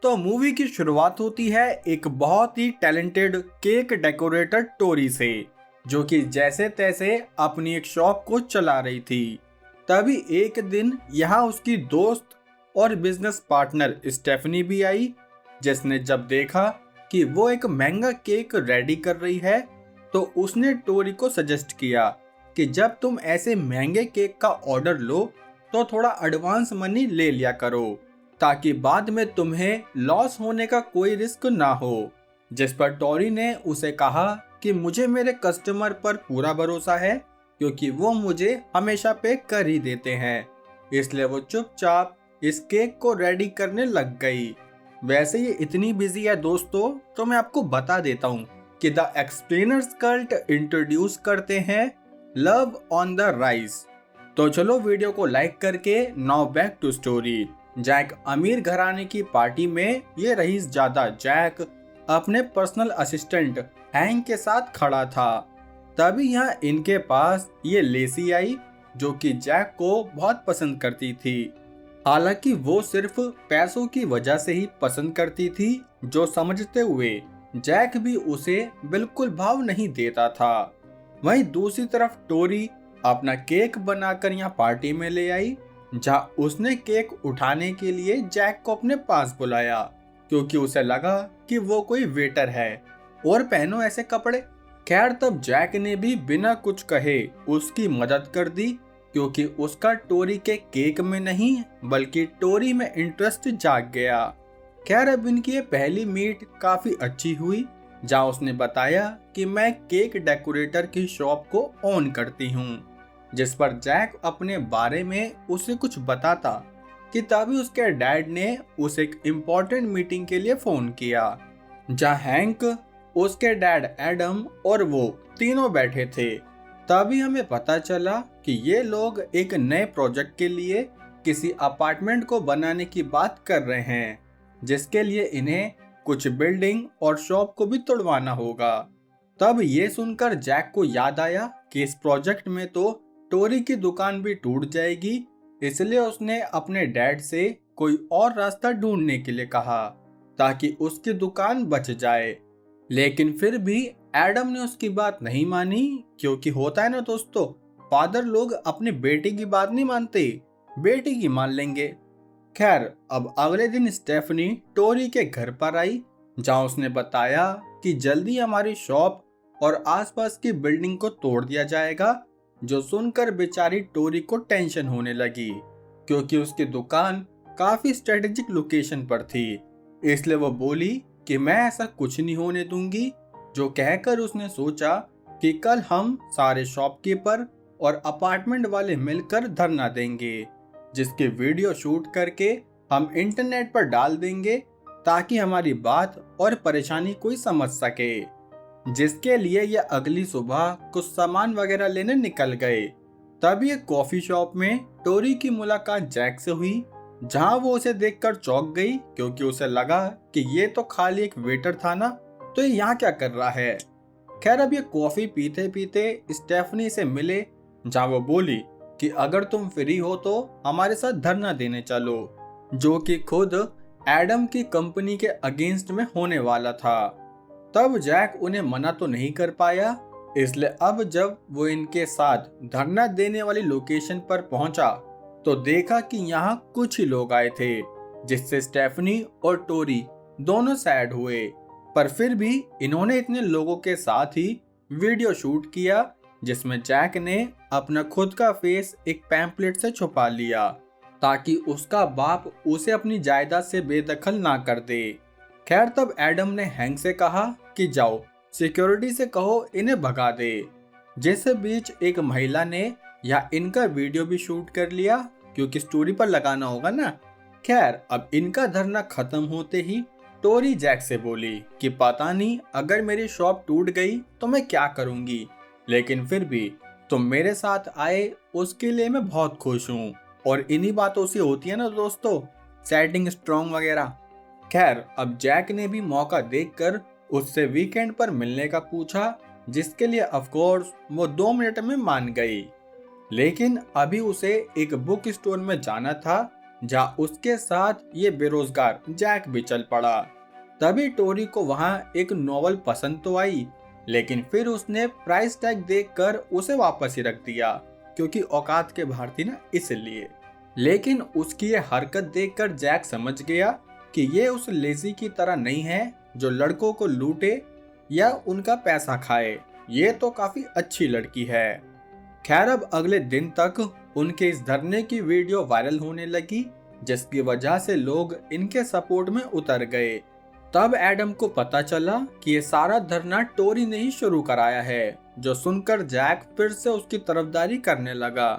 तो मूवी की शुरुआत होती है एक बहुत ही टैलेंटेड केक डेकोरेटर टोरी से, जो कि जैसे तैसे अपनी एक शॉप को चला रही थी। तभी एक दिन यहाँ उसकी दोस्त और बिजनेस पार्टनर स्टेफनी भी आई, जिसने जब देखा कि वो एक महंगा केक रेडी कर रही है, तो उसने टोरी को सजेस्ट किया कि जब तुम ऐसे महंगे केक का ऑर्डर लो तो थोड़ा एडवांस मनी ले लिया करो, ताकि बाद में तुम्हें लॉस होने का कोई रिस्क ना हो। जिस पर टोरी ने उसे कहा कि मुझे मेरे कस्टमर पर पूरा भरोसा है, क्योंकि वो मुझे हमेशा पे कर ही देते हैं। इसलिए वो चुपचाप इस केक को रेडी करने लग गई। वैसे ये इतनी बिजी है दोस्तों, तो मैं आपको बता देता हूँ कि द एक्सप्लेनर्स कल्ट इंट्रोड्यूस करते हैं लव ऑन द राइज। तो चलो वीडियो को लाइक करके now back to story. Jack अमीर घराने की पार्टी में ये रईस ज्यादा जैक अपने पर्सनल असिस्टेंट हैंक के साथ खड़ा था। तभी यहाँ इनके पास ये लेसी आई, जो कि जैक को बहुत पसंद करती थी। हालांकि वो सिर्फ पैसों की वजह से ही पसंद करती थी, जो समझते हुए जैक भी उसे बिल्कुल भाव नहीं देता था। वहीं दूसरी तरफ टोरी अपना केक बनाकर यहाँ पार्टी में ले आई, जहाँ उसने केक उठाने के लिए जैक को अपने पास बुलाया, क्योंकि उसे लगा कि वो कोई वेटर है और पहनो ऐसे कपड़े। खैर तब जैक ने भी बिना कुछ कहे उसकी मदद कर दी, क्योंकि उसका टोरी के केक में नहीं बल्कि टोरी में इंटरेस्ट जाग गया। खैर अब इनकी ये पहली मीट काफी अच्छी हुई, जहाँ उसने बताया कि मैं केक डेकोरेटर की शॉप को ऑन करती हूँ। जिस पर जैक अपने बारे में उसे कुछ बताता कि तभी उसके डैड ने उसे एक इम्पोर्टेंट मीटिंग के लिए फोन किया, जहाँ हैंक, उसके डैड एडम और वो तीनों बैठे थे। तभी हमें पता चला कि ये लोग एक नए प्रोजेक्ट के लिए किसी अपार्टमेंट को बनाने की बात कर रहे हैं, जिसके लिए इन्हें कुछ बिल्डिंग और शॉप को भी तोड़वाना होगा। तब ये सुनकर जैक को याद आया कि इस प्रोजेक्ट में तो टोरी की दुकान भी टूट जाएगी, इसलिए उसने अपने डैड से कोई और रास्ता ढूंढने के लिए कहा ताकि उसकी दुकान बच जाए। लेकिन फिर भी एडम ने उसकी बात नहीं मानी, क्योंकि होता है ना दोस्तों, फादर लोग अपने बेटे की बात नहीं मानते, बेटी की मान लेंगे। खैर अब अगले दिन स्टेफनी टोरी के घर पर आई, जहां उसने बताया कि जल्दी हमारी शॉप और आसपास की बिल्डिंग को तोड़ दिया जाएगा, जो सुनकर बेचारी टोरी को टेंशन होने लगी, क्योंकि उसकी दुकान काफी स्ट्रेटेजिक लोकेशन पर थी। इसलिए वो बोली कि मैं ऐसा कुछ नहीं होने दूंगी। जो कहकर उसने सोचा कि कल हम सारे शॉपकीपर और अपार्टमेंट वाले मिलकर धरना देंगे, जिसकी वीडियो शूट करके हम इंटरनेट पर डाल देंगे, ताकि हमारी बात और परेशानी कोई समझ सके। जिसके लिए ये अगली सुबह कुछ सामान वगैरह लेने निकल गए। तभी एक कॉफी शॉप में टोरी की मुलाकात जैक से हुई, जहां वो उसे देखकर चौंक गई, क्योंकि उसे लगा कि ये तो खाली एक वेटर था ना, तो ये यहाँ क्या कर रहा है। खैर अब ये कॉफी पीते पीते स्टेफनी से मिले, जहां वो बोली कि अगर तुम फ्री हो तो हमारे साथ धरना देने चलो, जो कि खुद एडम की कंपनी के अगेंस्ट में होने वाला था। तब जैक उन्हें मना तो नहीं कर पाया, इसलिए अब जब वो इनके साथ धरना देने वाली लोकेशन पर पहुंचा तो देखा कि यहाँ कुछ ही लोग आए थे, जिससे स्टेफनी और टोरी दोनों सैड हुए। पर फिर भी इन्होंने इतने लोगों के साथ ही वीडियो शूट किया, जिसमें जैक ने अपना खुद का फेस एक पैम्पलेट से छुपा लिया, ताकि उसका बाप उसे अपनी जायदाद से बेदखल ना कर दे। खैर तब एडम ने हैंक से कहा कि जाओ सिक्योरिटी से कहो इन्हें भगा दे। जिस बीच एक महिला ने या इनका वीडियो भी शूट कर लिया, क्योंकि स्टोरी पर लगाना होगा ना। खैर अब इनका धरना खत्म होते ही टोरी जैक से बोली कि पता नहीं अगर मेरी शॉप टूट गई तो मैं क्या करूंगी, लेकिन फिर भी तुम मेरे साथ आए उसके लिए मैं बहुत खुश हूँ। और इन्हीं बातों से होती है ना दोस्तों, सेटिंग स्ट्रॉन्ग वगैरह। खैर अब जैक ने भी मौका देखकर उससे वीकेंड पर मिलने का पूछा, जिसके लिए ऑफकोर्स वो 2 मिनट में मान गई। लेकिन अभी उसे एक बुक स्टोर में जाना था, जहाँ उसके साथ ये बेरोजगार जैक भी चल पड़ा। तभी टोरी को वहाँ एक नॉवल पसंद तो आई, लेकिन फिर उसने प्राइस टैग देखकर उसे वापस ही रख दिया, क्योंकि औकात के बाहर थी ना, इसलिए। लेकिन उसकी ये हरकत देखकर जैक समझ गया कि ये उस लेजी की तरह नहीं है जो लड़कों को लूटे या उनका पैसा खाए। ये तो काफी अच्छी लड़की है। खैर, अब अगले दिन तक उनके इस धरने की वीडियो वायरल होने लगी, जिसकी वजह से लोग इनके सपोर्ट में उतर गए। तब एडम को पता चला कि ये सारा धरना टोरी ने ही शुरू कराया है, जो सुनकर जैक फिर से उसकी तरफदारी करने लगा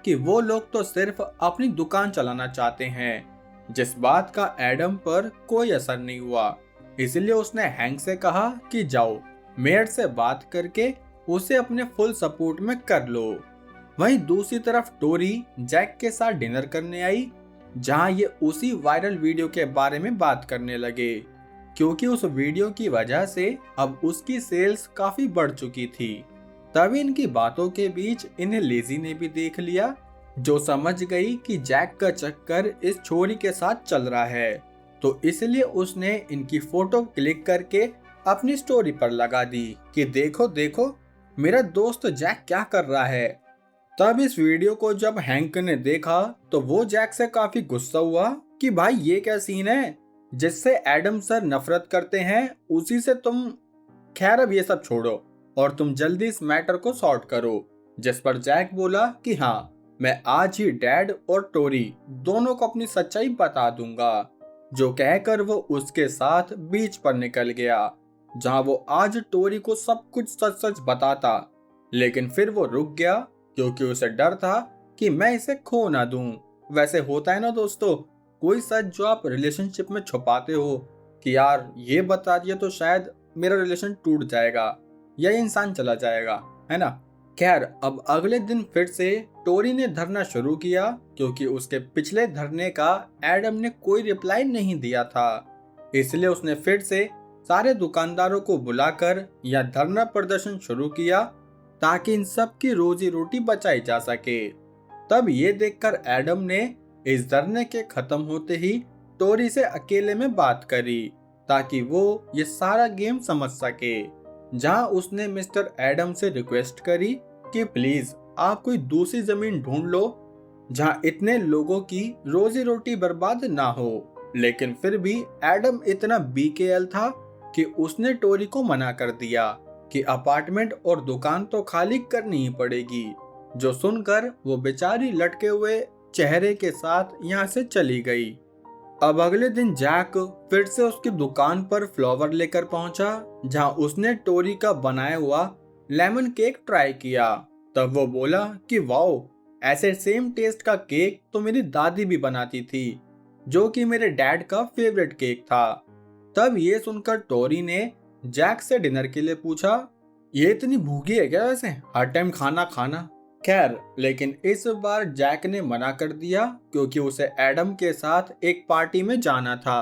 कि वो लोग तो सिर्फ अपनी दुकान चलाना चाहते हैं, जिस बात का एडम पर कोई असर नहीं हुआ। इसलिए उसने हैंक से कहा कि जाओ, मेयर से बात करके उसे अपने फुल सपोर्ट में कर लो। वहीं दूसरी तरफ टोरी जैक के साथ डिनर करने आई, जहां ये उसी वायरल वीडियो के बारे में बात करने लगे, क्योंकि उस वीडियो की वजह से अब उसकी सेल्स काफी बढ़ चुकी थी। तभी इनकी बातों के बीच इन्हें लेजी ने भी देख लिया, जो समझ गई कि जैक का चक्कर इस छोरी के साथ चल रहा है, तो इसलिए उसने इनकी फोटो क्लिक करके अपनी स्टोरी पर लगा दी कि देखो देखो मेरा दोस्त जैक क्या कर रहा है। तब इस वीडियो को जब हैंक ने देखा तो वो जैक से काफी गुस्सा हुआ कि भाई ये क्या सीन है, जिससे एडम सर नफरत करते हैं उसी से तुम। खैर, अब ये सब छोड़ो और तुम जल्दी इस मैटर को सॉर्ट करो। जिस पर जैक बोला कि हाँ, मैं आज ही डैड और टोरी दोनों को अपनी सच्चाई बता दूंगा। जो कहकर वो उसके साथ बीच पर निकल गया, जहां वो आज टोरी को सब कुछ सच सच बताता। लेकिन फिर वो रुक गया, क्योंकि उसे डर था कि मैं इसे खो ना दूं। वैसे होता है ना दोस्तों, कोई सच जो आप रिलेशनशिप में छुपाते हो कि यार ये बता दिया तो शायद मेरा रिलेशन टूट जाएगा या इंसान चला जाएगा, है ना। खैर, अब अगले दिन फिर से टोरी ने धरना शुरू किया, क्योंकि उसके पिछले धरने का एडम ने कोई रिप्लाई नहीं दिया था। इसलिए उसने फिर से सारे दुकानदारों को बुलाकर यह धरना प्रदर्शन शुरू किया, ताकि इन सब की रोजी रोटी बचाई जा सके। तब ये देखकर एडम ने इस धरने के खत्म होते ही टोरी से अकेले में बात करी, ताकि वो ये सारा गेम समझ सके। जहां उसने मिस्टर एडम से रिक्वेस्ट करी कि प्लीज आप कोई दूसरी जमीन ढूंढ लो जहां इतने लोगों की रोजी रोटी बर्बाद ना हो। लेकिन फिर भी एडम इतना बीकेएल था कि उसने टोरी को मना कर दिया कि अपार्टमेंट और दुकान तो खाली करनी ही पड़ेगी। जो सुनकर वो बेचारी लटके हुए चेहरे के साथ यहाँ से चली गई। अब अगले दिन जैक फिर से उसकी दुकान पर फ्लावर लेकर पहुंचा, जहां उसने टोरी का बनाया हुआ लेमन केक ट्राई किया। तब वो बोला कि वाओ, ऐसे सेम टेस्ट का केक तो मेरी दादी भी बनाती थी, जो कि मेरे डैड का फेवरेट केक था। तब ये सुनकर टोरी ने जैक से डिनर के लिए पूछा, ये इतनी भूखी है क्या वैसे, हर टाइम खाना खाना। खैर, लेकिन इस बार जैक ने मना कर दिया, क्योंकि उसे एडम के साथ एक पार्टी में जाना था।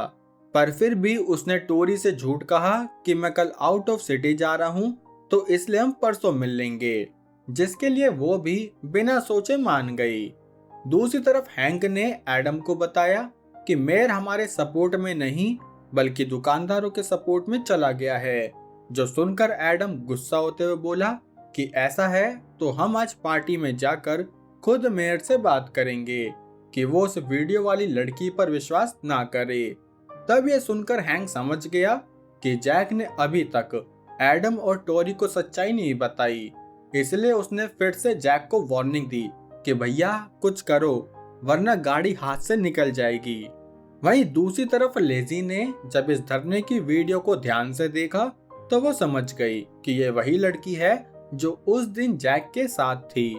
पर फिर भी उसने टोरी से झूठ कहा कि मैं कल आउट ऑफ सिटी जा रहा हूँ, तो इसलिए हम परसों मिल लेंगे, जिसके लिए वो भी बिना सोचे मान गई। दूसरी तरफ हैंक ने एडम को बताया कि मेयर हमारे सपोर्ट में नहीं बल्कि दुकानदारों के सपोर्ट में चला गया है। जो सुनकर एडम गुस्सा होते हुए बोला कि ऐसा है तो हम आज पार्टी में जाकर खुद मेयर से बात करेंगे कि वो उस वीडियो वाली लड़की पर विश्वास ना करे। तब ये सुनकर हैंक समझ गया कि जैक ने अभी तक एडम और टोरी को सच्चाई नहीं बताई। इसलिए उसने फिर से जैक को वार्निंग दी कि भैया कुछ करो, वरना गाड़ी हाथ से निकल जाएगी। वहीं दूसरी तरफ लेजी ने जब इस धरने की वीडियो को ध्यान से देखा तो वो समझ गई कि ये वही लड़की है जो उस दिन जैक के साथ थी।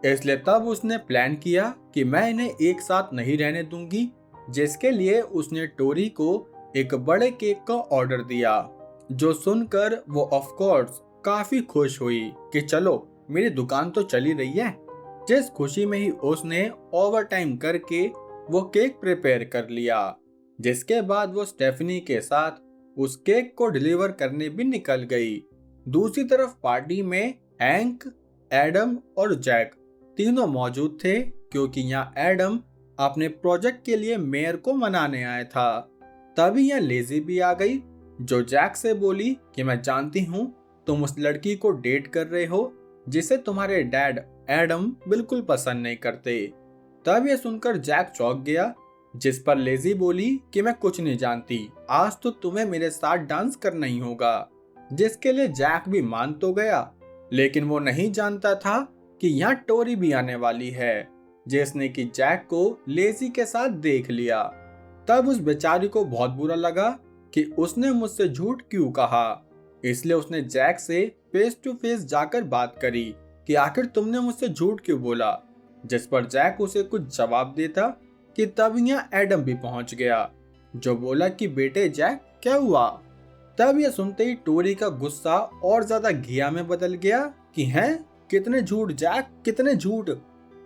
इसलिए तब उसने प्लान किया कि मैं इन्हें एक साथ नहीं रहने दूंगी, जिसके लिए उसने टोरी को एक बड़े केक का ऑर्डर दिया। जो सुनकर वो ऑफ कोर्स काफी खुश हुई कि चलो मेरी दुकान तो चली रही है। जिस खुशी में ही उसने ओवर टाइम करके वो केक प्रिपेयर कर लिया, जिसके बाद वो स्टेफनी के साथ उस केक को डिलीवर करने भी निकल गई। दूसरी तरफ पार्टी में हैंक, एडम और जैक तीनों मौजूद थे, क्योंकि यहाँ एडम अपने प्रोजेक्ट के लिए मेयर को मनाने आया था। तभी यहाँ लेजी भी आ गई, जो जैक से बोली कि मैं जानती हूँ तुम उस लड़की को डेट कर रहे हो जिसे तुम्हारे डैड एडम बिल्कुल पसंद नहीं करते। तब यह सुनकर जैक चौंक गया, जिस पर लेजी बोली कि मैं कुछ नहीं जानती, आज तो तुम्हें मेरे साथ डांस करना ही होगा। जिसके लिए जैक भी मान तो गया, लेकिन वो नहीं जानता था कि यहाँ टोरी भी आने वाली है, जिसने कि जैक को लेजी के साथ देख लिया। तब उस बेचारी को बहुत बुरा लगा कि उसने मुझसे झूठ क्यों कहा, इसलिए उसने जैक से फेस टू फेस जाकर बात करी कि आखिर तुमने मुझसे झूठ क्यों बोला। जिस पर जैक उसे कुछ जवाब देता कि तब यहाँ एडम भी पहुंच गया, जो बोला कि बेटे जैक क्या हुआ। तब यह सुनते ही टोरी का गुस्सा और ज्यादा घिया में बदल गया कि हैं कितने झूठ जैक, कितने झूठ।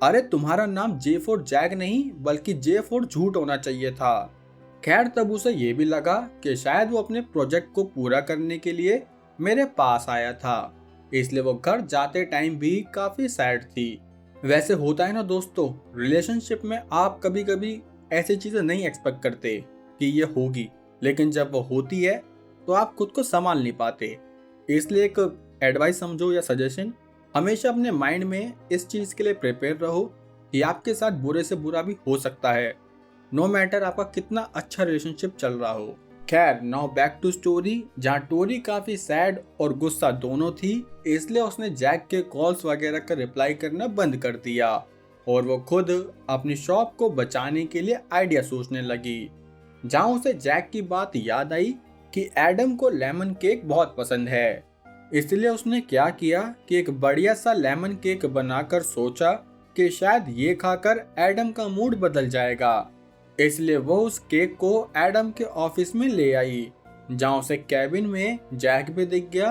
अरे तुम्हारा नाम जे फॉर जैक नहीं बल्कि जे फॉर झूठ होना चाहिए था। खैर तब उसे ये भी लगा कि शायद वो अपने प्रोजेक्ट को पूरा करने के लिए मेरे पास आया था, इसलिए वो घर जाते टाइम भी काफी सैड थी। वैसे होता है ना दोस्तों, रिलेशनशिप में आप कभी कभी ऐसी चीजें नहीं एक्सपेक्ट करते कि ये होगी, लेकिन जब वो होती है तो आप खुद को संभाल नहीं पाते। इसलिए एक एडवाइस समझो या सजेशन, हमेशा अपने माइंड में इस चीज के लिए प्रिपेयर रहो कि आपके साथ बुरे से बुरा भी हो सकता है, नो मैटर आपका कितना अच्छा रिलेशनशिप चल रहा हो। खैर नाउ बैक टू स्टोरी, जहाँ टोरी काफी सैड और गुस्सा दोनों थी, इसलिए उसने जैक के कॉल्स वगैरह का रिप्लाई करना बंद कर दिया और वो खुद अपनी शॉप को बचाने के लिए आइडिया सोचने लगी। जहाँ उसे जैक की बात याद आई कि एडम को लेमन केक बहुत पसंद है, इसलिए उसने क्या किया कि एक बढ़िया सा लेमन केक बनाकर सोचा कि शायद ये खाकर एडम का मूड बदल जाएगा। इसलिए वो उस केक को एडम के ऑफिस में ले आई, जहाँ उसे कैबिन में जैक भी दिख गया।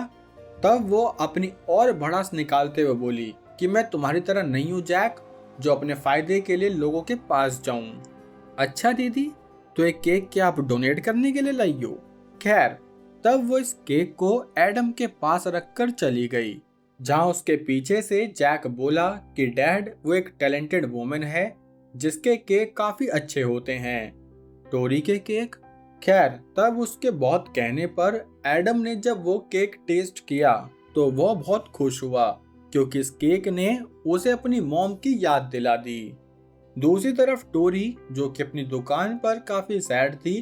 तब वो अपनी और भड़ास निकालते हुए बोली कि मैं तुम्हारी तरह नहीं हूँ जैक, जो अपने फायदे के लिए लोगों के पास जाऊं। अच्छा दीदी, तो एक केक क्या आप डोनेट करने के लिए लाई हो? खैर तब वो इस केक को एडम के पास रखकर चली गई, जहाँ उसके पीछे से जैक बोला कि डैड वो एक टैलेंटेड वुमन है जिसके केक काफी अच्छे होते हैं। टोरी के केक? खैर तब उसके बहुत कहने पर एडम ने जब वो केक टेस्ट किया तो वो बहुत खुश हुआ, क्योंकि इस केक ने उसे अपनी मॉम की याद दिला दी। दूसरी तरफ टोरी, जो कि अपनी दुकान पर काफी सैड थी,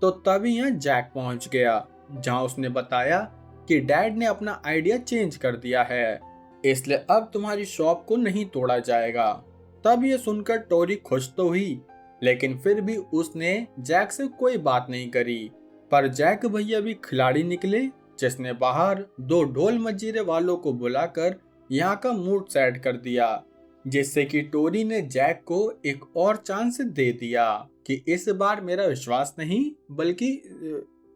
तो तभी यहाँ जैक पहुंच गया, जहां उसने बताया कि डैड ने अपना आइडिया चेंज कर दिया है, इसलिए अब तुम्हारी शॉप को नहीं तोड़ा जाएगा। तब ये सुनकर टोरी खुश तो हुई, लेकिन फिर भी उसने जैक से कोई बात नहीं करी। पर जैक भैया भी खिलाड़ी निकले, जिसने बाहर दो ढोल मजीरे वालों को बुलाकर यहाँ का मूड सेट कर दिया, जिससे कि टोरी ने जैक को एक और चांस दे दिया कि इस बार मेरा विश्वास नहीं बल्कि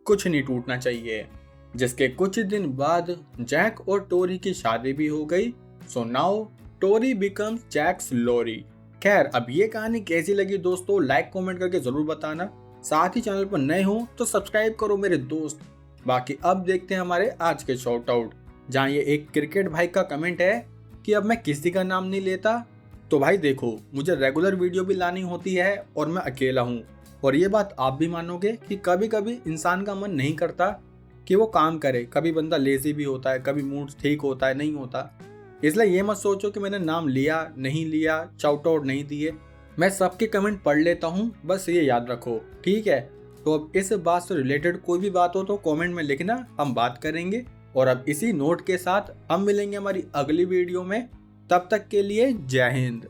कुछ नहीं टूटना चाहिए। जिसके कुछ दिन बाद जैक और टोरी की शादी भी हो गई। So now Tori becomes Jack's Lori. खैर अब ये कहानी कैसी लगी दोस्तों, लाइक कमेंट करके जरूर बताना। साथ ही चैनल पर नए हो तो सब्सक्राइब करो मेरे दोस्त। बाकी अब देखते हैं हमारे आज के शॉर्ट आउट, जहाँ ये एक क्रिकेट भाई का कमेंट है कि अब मैं किसी का नाम नहीं लेता। तो भाई देखो, मुझे रेगुलर वीडियो भी लानी होती है और मैं अकेला हूँ, और ये बात आप भी मानोगे कि कभी कभी इंसान का मन नहीं करता कि वो काम करे। कभी बंदा लेजी भी होता है, कभी मूड ठीक होता है, नहीं होता। इसलिए ये मत सोचो कि मैंने नाम लिया नहीं लिया, शाउट आउट नहीं दिए। मैं सबके कमेंट पढ़ लेता हूँ, बस ये याद रखो, ठीक है। तो अब इस बात से रिलेटेड कोई भी बात हो तो कमेंट में लिखना, हम बात करेंगे। और अब इसी नोट के साथ हम मिलेंगे हमारी अगली वीडियो में। तब तक के लिए जय हिंद।